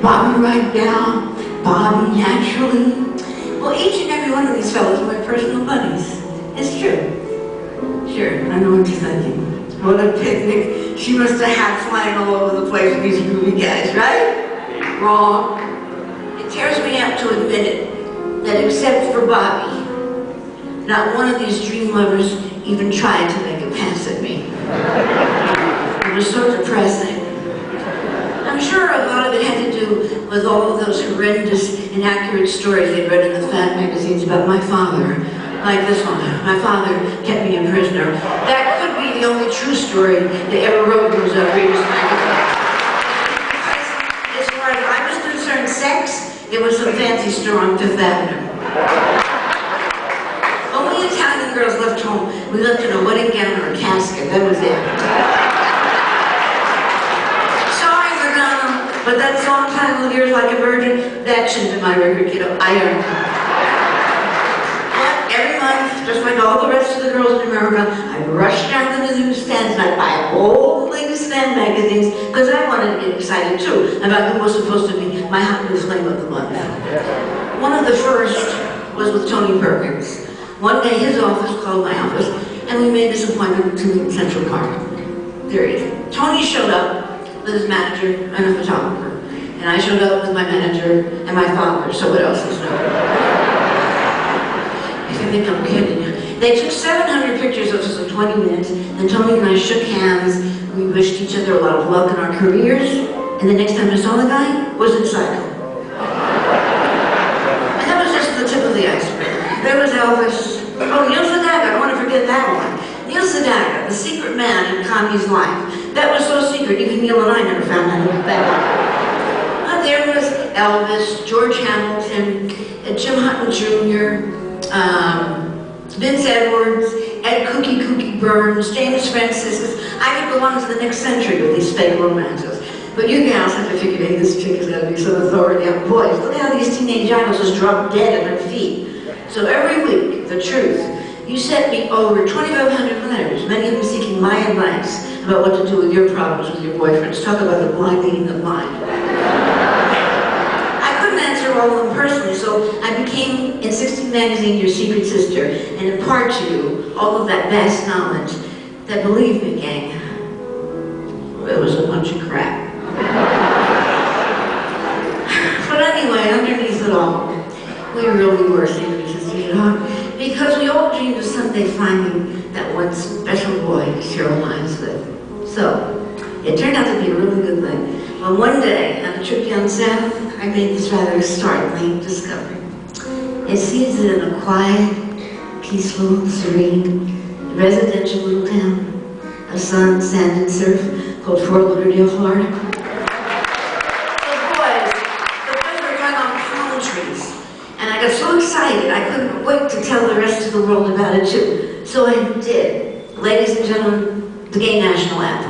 Bobby right down, Bobby naturally. Well, each and every one of these fellows are my personal buddies. It's true. Sure, I know what you're thinking. What a picnic she must have had flying all over the place with these movie guys, right? Wrong. It tears me up to admit it, that except for Bobby, not one of these dream lovers even tried to make a pass at me. It was so depressing. I'm sure a lot of it had to do with all of those horrendous, inaccurate stories they'd read in the fat magazines about my father. Like this one, my father kept me a prisoner. That could be the only true story they ever wrote in those outrageous magazines. As far as I was concerned, sex, it was some fancy store on Fifth Avenue. Only Italian girls left home. We left in a wedding gown or a casket, that was it. Sorry, Madonna, but that song titled Years Like a Virgin, that shouldn't be my record, kiddo. I earned it. Every month, just like all the rest of the girls in America, I'd rush down to the newsstands and I'd buy all the latest fan magazines because I wanted to get excited too about who was supposed to be my hot new flame of the month. One of the first was with Tony Perkins. One day his office called my office and we made this appointment to meet in Central Park. Period. Tony showed up with his manager and a photographer. And I showed up with my manager and my father, so what else is new? I think I'm kidding you. They took 700 pictures of us in 20 minutes, then Tony and I shook hands, we wished each other a lot of luck in our careers, and the next time I saw the guy was in Psycho. And that was just the tip of the iceberg. There was Elvis. Oh, Neil Sedaka, I don't want to forget that one. Neil Sedaka, the secret man in Connie's life. That was so secret, even Neil and I never found out about that. There was Elvis, George Hamilton, Jim Hutton Jr., Vince Edwards, Ed Cookie Burns, James Francis. I could go on to the next century with these fake romances. But you gals have to figure, hey, this chick is going to be some authority on boys. Look how these teenage idols just drop dead at her feet. So every week, the truth, you sent me over 2,500 letters, many of them seeking my advice about what to do with your problems with your boyfriends. Talk about the blind leading the blind. All of them personally, so I became, in 16 magazine, your secret sister, and impart to you all of that vast knowledge that, believe me, gang, it was a bunch of crap. But anyway, underneath it all, we really were secret sisters, you know, because we all dreamed of someday finding that one special boy to share our lives with. So, it turned out to be a really good thing. Well, one day, on a trip down south, I made this rather startling discovery. It seems that in a quiet, peaceful, serene, residential little town of sun, sand, and surf called Fort Lauderdale, Florida. The boys were hung on palm trees. And I got so excited, I couldn't wait to tell the rest of the world about it too. So I did. Ladies and gentlemen, the gay national anthem.